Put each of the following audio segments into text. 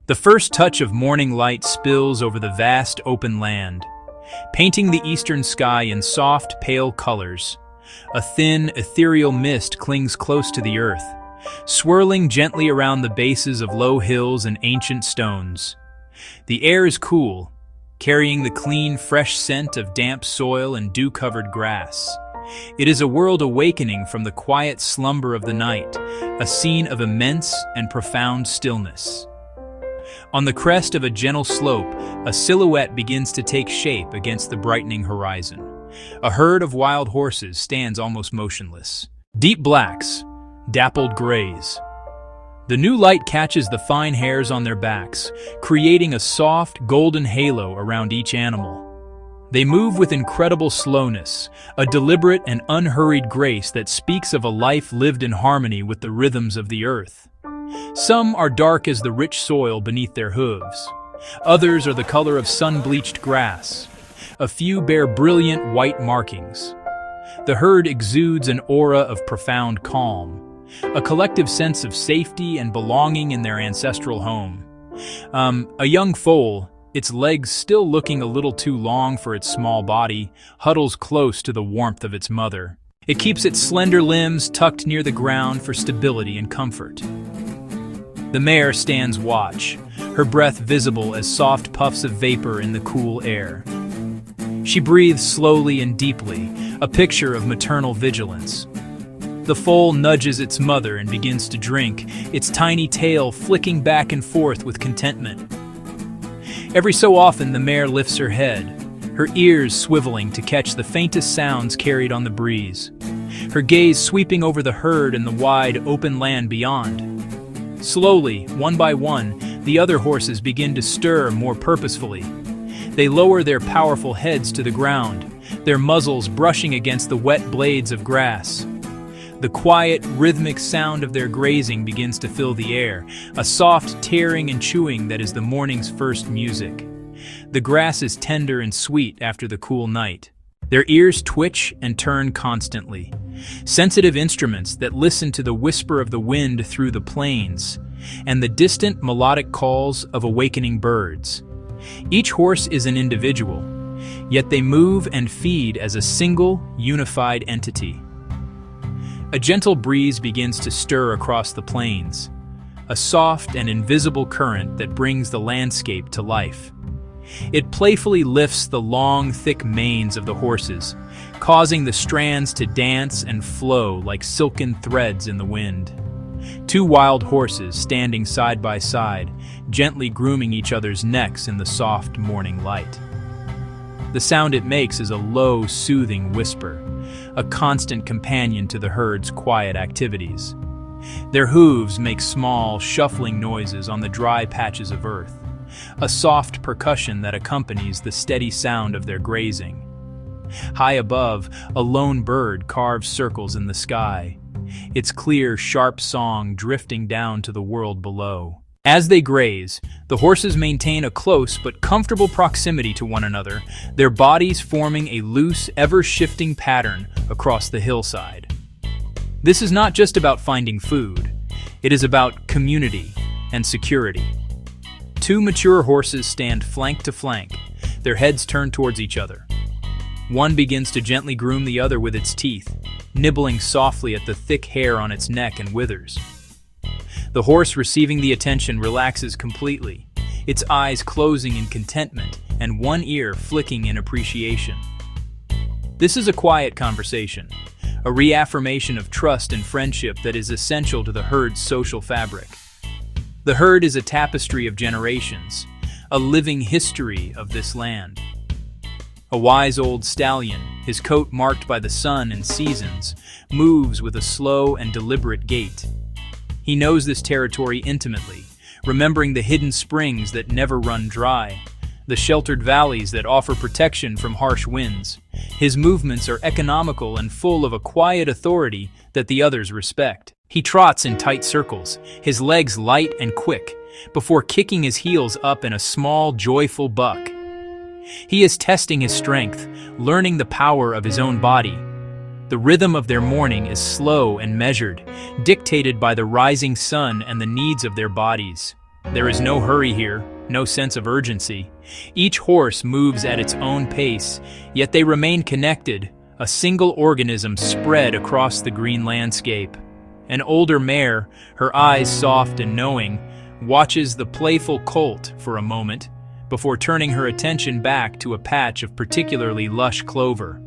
The first touch of morning light spills over the vast open land, painting the eastern sky in soft, pale colors. A thin, ethereal mist clings close to the earth, swirling gently around the bases of low hills and ancient stones. The air is cool, carrying the clean, fresh scent of damp soil and dew-covered grass. It is a world awakening from the quiet slumber of the night, a scene of immense and profound stillness. On the crest of a gentle slope, a silhouette begins to take shape against the brightening horizon. A herd of wild horses stands almost motionless. Deep blacks, dappled grays. The new light catches the fine hairs on their backs, creating a soft, golden halo around each animal. They move with incredible slowness, a deliberate and unhurried grace that speaks of a life lived in harmony with the rhythms of the earth. Some are dark as the rich soil beneath their hooves. Others are the color of sun-bleached grass. A few bear brilliant white markings. The herd exudes an aura of profound calm, a collective sense of safety and belonging in their ancestral home. A young foal, its legs still looking a little too long for its small body, huddles close to the warmth of its mother. It keeps its slender limbs tucked near the ground for stability and comfort. The mare stands watch, her breath visible as soft puffs of vapor in the cool air. She breathes slowly and deeply, a picture of maternal vigilance. The foal nudges its mother and begins to drink, its tiny tail flicking back and forth with contentment. Every so often the mare lifts her head, her ears swiveling to catch the faintest sounds carried on the breeze, her gaze sweeping over the herd and the wide, open land beyond. Slowly, one by one, the other horses begin to stir more purposefully. They lower their powerful heads to the ground, their muzzles brushing against the wet blades of grass. The quiet, rhythmic sound of their grazing begins to fill the air, a soft tearing and chewing that is the morning's first music. The grass is tender and sweet after the cool night. Their ears twitch and turn constantly, sensitive instruments that listen to the whisper of the wind through the plains and the distant melodic calls of awakening birds. Each horse is an individual, yet they move and feed as a single, unified entity. A gentle breeze begins to stir across the plains, a soft and invisible current that brings the landscape to life. It playfully lifts the long, thick manes of the horses, causing the strands to dance and flow like silken threads in the wind. Two wild horses standing side by side, gently grooming each other's necks in the soft morning light. The sound it makes is a low, soothing whisper, a constant companion to the herd's quiet activities. Their hooves make small, shuffling noises on the dry patches of earth, a soft percussion that accompanies the steady sound of their grazing. High above, a lone bird carves circles in the sky, its clear, sharp song drifting down to the world below. As they graze, the horses maintain a close but comfortable proximity to one another, their bodies forming a loose, ever-shifting pattern across the hillside. This is not just about finding food, it is about community and security. Two mature horses stand flank to flank, their heads turned towards each other. One begins to gently groom the other with its teeth, nibbling softly at the thick hair on its neck and withers. The horse receiving the attention relaxes completely, its eyes closing in contentment and one ear flicking in appreciation. This is a quiet conversation, a reaffirmation of trust and friendship that is essential to the herd's social fabric. The herd is a tapestry of generations, a living history of this land. A wise old stallion, his coat marked by the sun and seasons, moves with a slow and deliberate gait. He knows this territory intimately, remembering the hidden springs that never run dry, the sheltered valleys that offer protection from harsh winds. His movements are economical and full of a quiet authority that the others respect. He trots in tight circles, his legs light and quick, before kicking his heels up in a small, joyful buck. He is testing his strength, learning the power of his own body. The rhythm of their morning is slow and measured, dictated by the rising sun and the needs of their bodies. There is no hurry here, no sense of urgency. Each horse moves at its own pace, yet they remain connected, a single organism spread across the green landscape. An older mare, her eyes soft and knowing, watches the playful colt for a moment before turning her attention back to a patch of particularly lush clover.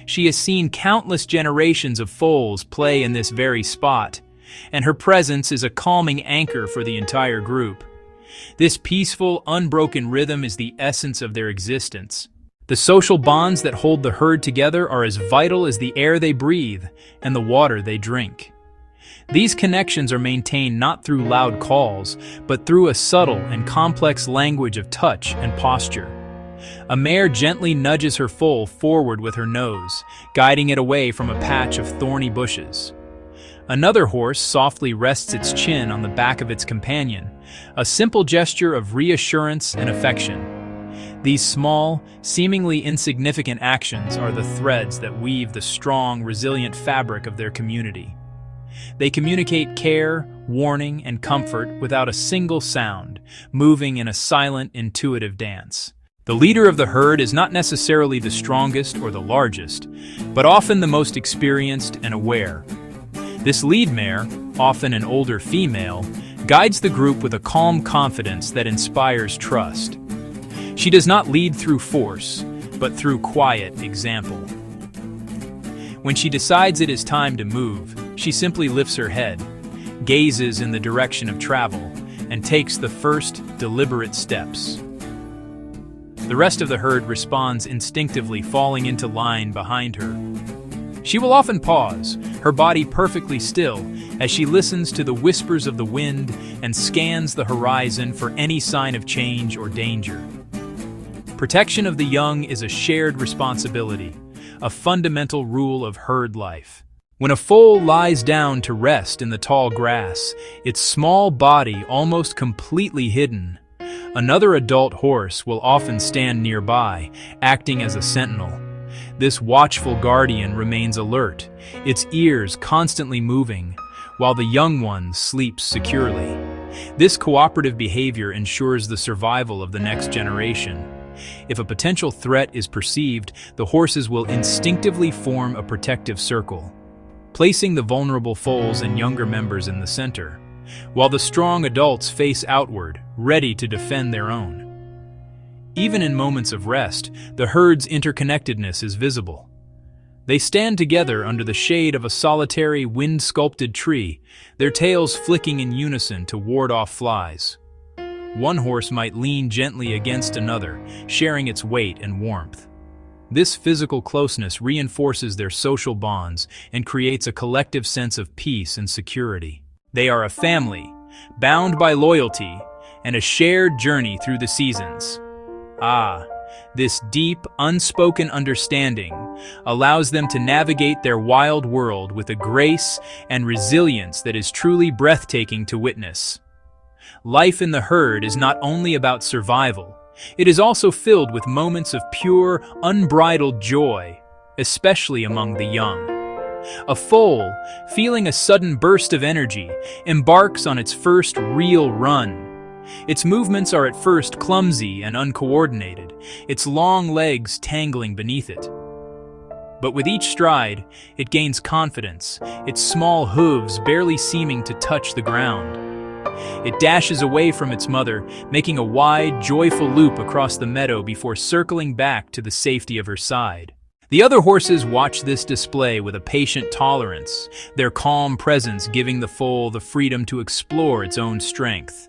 She has seen countless generations of foals play in this very spot, and her presence is a calming anchor for the entire group. This peaceful, unbroken rhythm is the essence of their existence. The social bonds that hold the herd together are as vital as the air they breathe and the water they drink. These connections are maintained not through loud calls, but through a subtle and complex language of touch and posture. A mare gently nudges her foal forward with her nose, guiding it away from a patch of thorny bushes. Another horse softly rests its chin on the back of its companion, a simple gesture of reassurance and affection. These small, seemingly insignificant actions are the threads that weave the strong, resilient fabric of their community. They communicate care, warning, and comfort without a single sound, moving in a silent, intuitive dance. The leader of the herd is not necessarily the strongest or the largest, but often the most experienced and aware. This lead mare, often an older female, guides the group with a calm confidence that inspires trust. She does not lead through force, but through quiet example. When she decides it is time to move, she simply lifts her head, gazes in the direction of travel, and takes the first deliberate steps. The rest of the herd responds instinctively, falling into line behind her. She will often pause, her body perfectly still, as she listens to the whispers of the wind and scans the horizon for any sign of change or danger. Protection of the young is a shared responsibility, a fundamental rule of herd life. When a foal lies down to rest in the tall grass, its small body almost completely hidden, another adult horse will often stand nearby, acting as a sentinel. This watchful guardian remains alert, its ears constantly moving, while the young one sleeps securely. This cooperative behavior ensures the survival of the next generation. If a potential threat is perceived, the horses will instinctively form a protective circle, placing the vulnerable foals and younger members in the center, while the strong adults face outward, ready to defend their own. Even in moments of rest, the herd's interconnectedness is visible. They stand together under the shade of a solitary, wind-sculpted tree, their tails flicking in unison to ward off flies. One horse might lean gently against another, sharing its weight and warmth. This physical closeness reinforces their social bonds and creates a collective sense of peace and security. They are a family, bound by loyalty and a shared journey through the seasons. This deep, unspoken understanding allows them to navigate their wild world with a grace and resilience that is truly breathtaking to witness. Life in the herd is not only about survival, it is also filled with moments of pure, unbridled joy, especially among the young. A foal, feeling a sudden burst of energy, embarks on its first real run. Its movements are at first clumsy and uncoordinated, its long legs tangling beneath it. But with each stride, it gains confidence, its small hooves barely seeming to touch the ground. It dashes away from its mother, making a wide, joyful loop across the meadow before circling back to the safety of her side. The other horses watch this display with a patient tolerance, their calm presence giving the foal the freedom to explore its own strength.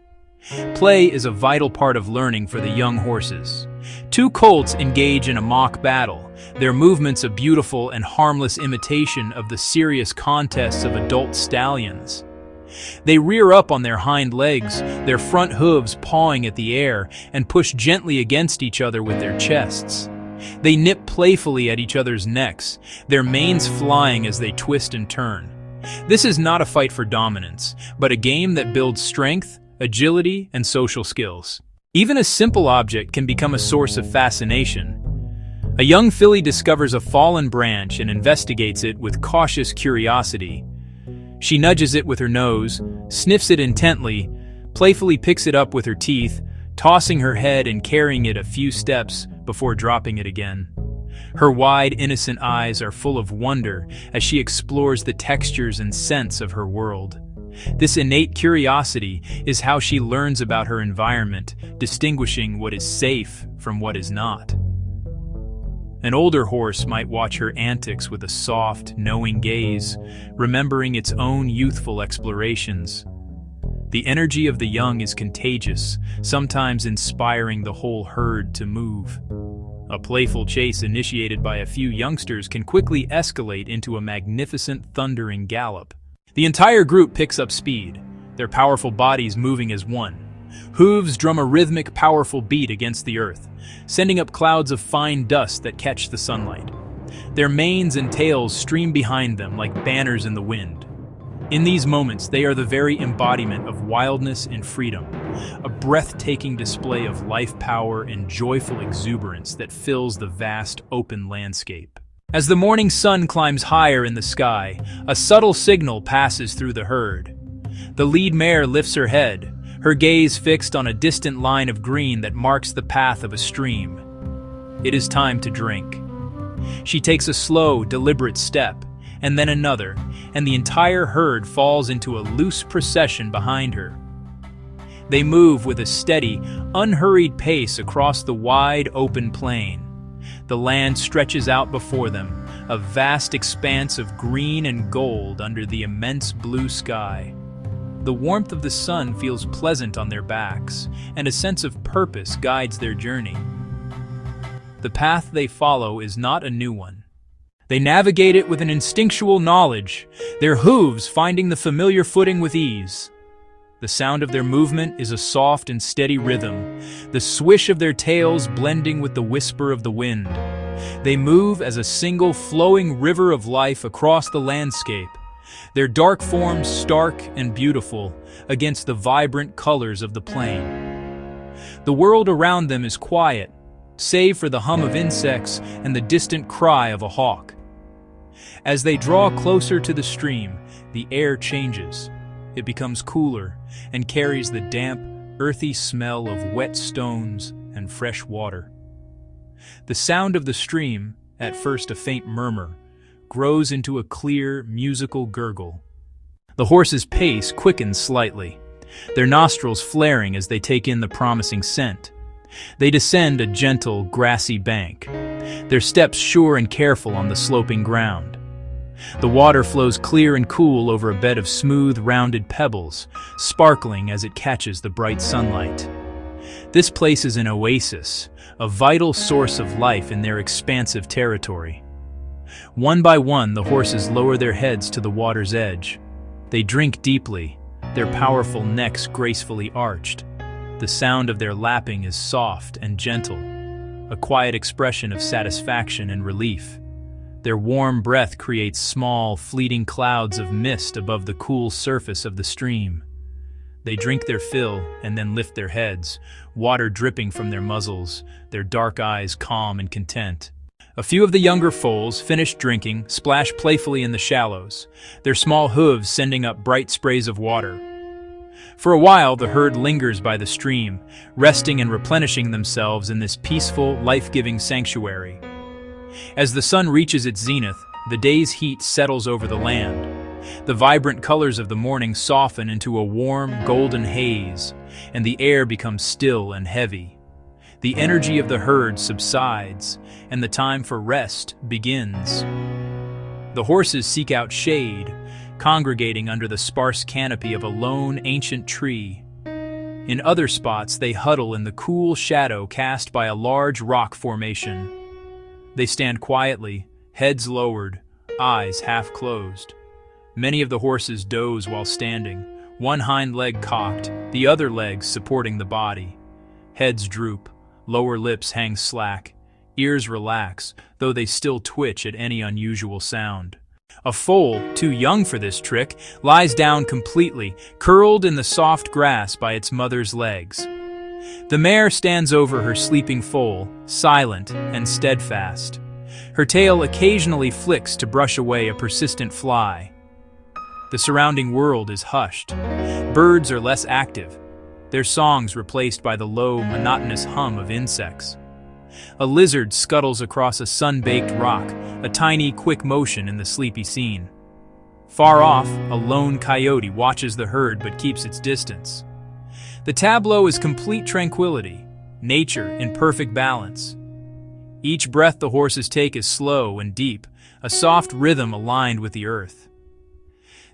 Play is a vital part of learning for the young horses. Two colts engage in a mock battle, their movements a beautiful and harmless imitation of the serious contests of adult stallions. They rear up on their hind legs, their front hooves pawing at the air, and push gently against each other with their chests. They nip playfully at each other's necks, their manes flying as they twist and turn. This is not a fight for dominance, but a game that builds strength, agility, and social skills. Even a simple object can become a source of fascination. A young filly discovers a fallen branch and investigates it with cautious curiosity. She nudges it with her nose, sniffs it intently, playfully picks it up with her teeth, tossing her head and carrying it a few steps before dropping it again. Her wide, innocent eyes are full of wonder as she explores the textures and scents of her world. This innate curiosity is how she learns about her environment, distinguishing what is safe from what is not. An older horse might watch her antics with a soft, knowing gaze, remembering its own youthful explorations. The energy of the young is contagious, sometimes inspiring the whole herd to move. A playful chase initiated by a few youngsters can quickly escalate into a magnificent thundering gallop. The entire group picks up speed, their powerful bodies moving as one. Hooves drum a rhythmic, powerful beat against the earth, sending up clouds of fine dust that catch the sunlight. Their manes and tails stream behind them like banners in the wind. In these moments, they are the very embodiment of wildness and freedom, a breathtaking display of life power and joyful exuberance that fills the vast open landscape. As the morning sun climbs higher in the sky, a subtle signal passes through the herd. The lead mare lifts her head, her gaze fixed on a distant line of green that marks the path of a stream. It is time to drink. She takes a slow, deliberate step, and then another, and the entire herd falls into a loose procession behind her. They move with a steady, unhurried pace across the wide, open plain. The land stretches out before them, a vast expanse of green and gold under the immense blue sky. The warmth of the sun feels pleasant on their backs, and a sense of purpose guides their journey. The path they follow is not a new one. They navigate it with an instinctual knowledge, their hooves finding the familiar footing with ease. The sound of their movement is a soft and steady rhythm, the swish of their tails blending with the whisper of the wind. They move as a single flowing river of life across the landscape, their dark forms stark and beautiful against the vibrant colors of the plain. The world around them is quiet, save for the hum of insects and the distant cry of a hawk. As they draw closer to the stream, the air changes. It becomes cooler and carries the damp, earthy smell of wet stones and fresh water. The sound of the stream, at first a faint murmur, grows into a clear, musical gurgle. The horses' pace quickens slightly, their nostrils flaring as they take in the promising scent. They descend a gentle, grassy bank, their steps sure and careful on the sloping ground. The water flows clear and cool over a bed of smooth, rounded pebbles, sparkling as it catches the bright sunlight. This place is an oasis, a vital source of life in their expansive territory. One by one, the horses lower their heads to the water's edge. They drink deeply, their powerful necks gracefully arched. The sound of their lapping is soft and gentle, a quiet expression of satisfaction and relief. Their warm breath creates small, fleeting clouds of mist above the cool surface of the stream. They drink their fill and then lift their heads, water dripping from their muzzles, their dark eyes calm and content. A few of the younger foals, finished drinking, splash playfully in the shallows, their small hooves sending up bright sprays of water. For a while, the herd lingers by the stream, resting and replenishing themselves in this peaceful, life-giving sanctuary. As the sun reaches its zenith, the day's heat settles over the land. The vibrant colors of the morning soften into a warm, golden haze, and the air becomes still and heavy. The energy of the herd subsides, and the time for rest begins. The horses seek out shade, congregating under the sparse canopy of a lone, ancient tree. In other spots, they huddle in the cool shadow cast by a large rock formation. They stand quietly, heads lowered, eyes half closed. Many of the horses doze while standing, one hind leg cocked, the other legs supporting the body. Heads droop, lower lips hang slack, ears relax, though they still twitch at any unusual sound. A foal, too young for this trick, lies down completely, curled in the soft grass by its mother's legs. The mare stands over her sleeping foal, silent and steadfast. Her tail occasionally flicks to brush away a persistent fly. The surrounding world is hushed. Birds are less active, their songs replaced by the low, monotonous hum of insects. A lizard scuttles across a sun-baked rock, a tiny, quick motion in the sleepy scene. Far off, a lone coyote watches the herd but keeps its distance. The tableau is complete tranquility, nature in perfect balance. Each breath the horses take is slow and deep, a soft rhythm aligned with the earth.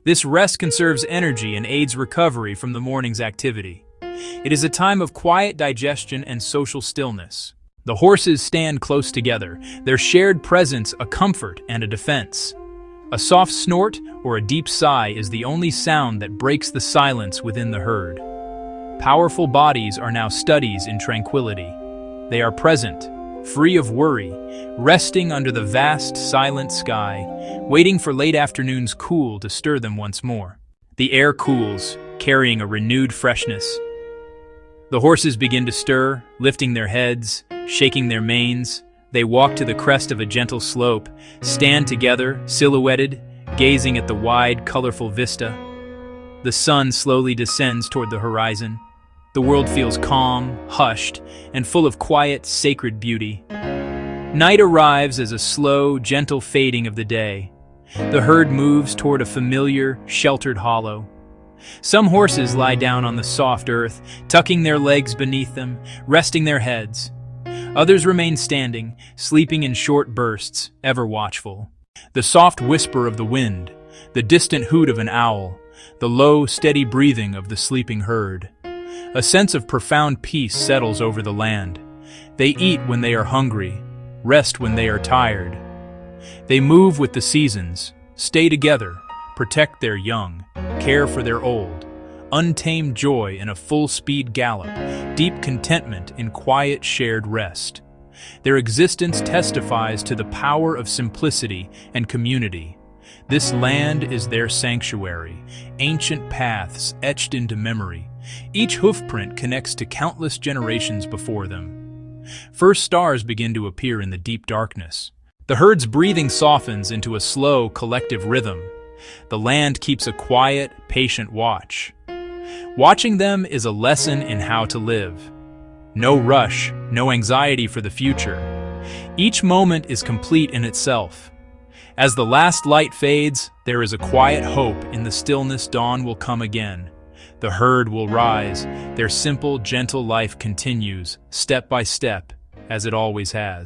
This rest conserves energy and aids recovery from the morning's activity. It is a time of quiet digestion and social stillness. The horses stand close together, their shared presence a comfort and a defense. A soft snort or a deep sigh is the only sound that breaks the silence within the herd. Powerful bodies are now studies in tranquility. They are present, free of worry, resting under the vast, silent sky, waiting for late afternoon's cool to stir them once more. The air cools, carrying a renewed freshness. The horses begin to stir, lifting their heads, shaking their manes. They walk to the crest of a gentle slope, stand together, silhouetted, gazing at the wide, colorful vista. The sun slowly descends toward the horizon. The world feels calm, hushed, and full of quiet, sacred beauty. Night arrives as a slow, gentle fading of the day. The herd moves toward a familiar, sheltered hollow. Some horses lie down on the soft earth, tucking their legs beneath them, resting their heads. Others remain standing, sleeping in short bursts, ever watchful. The soft whisper of the wind, the distant hoot of an owl, the low, steady breathing of the sleeping herd. A sense of profound peace settles over the land. They eat when they are hungry, rest when they are tired. They move with the seasons, stay together, protect their young, care for their old. Untamed joy in a full-speed gallop, deep contentment in quiet shared rest. Their existence testifies to the power of simplicity and community. This land is their sanctuary, ancient paths etched into memory. Each hoofprint connects to countless generations before them. First stars begin to appear in the deep darkness. The herd's breathing softens into a slow, collective rhythm. The land keeps a quiet, patient watch. Watching them is a lesson in how to live. No rush, no anxiety for the future. Each moment is complete in itself. As the last light fades, there is a quiet hope in the stillness. Dawn will come again. The herd will rise. Their simple, gentle life continues, step by step, as it always has.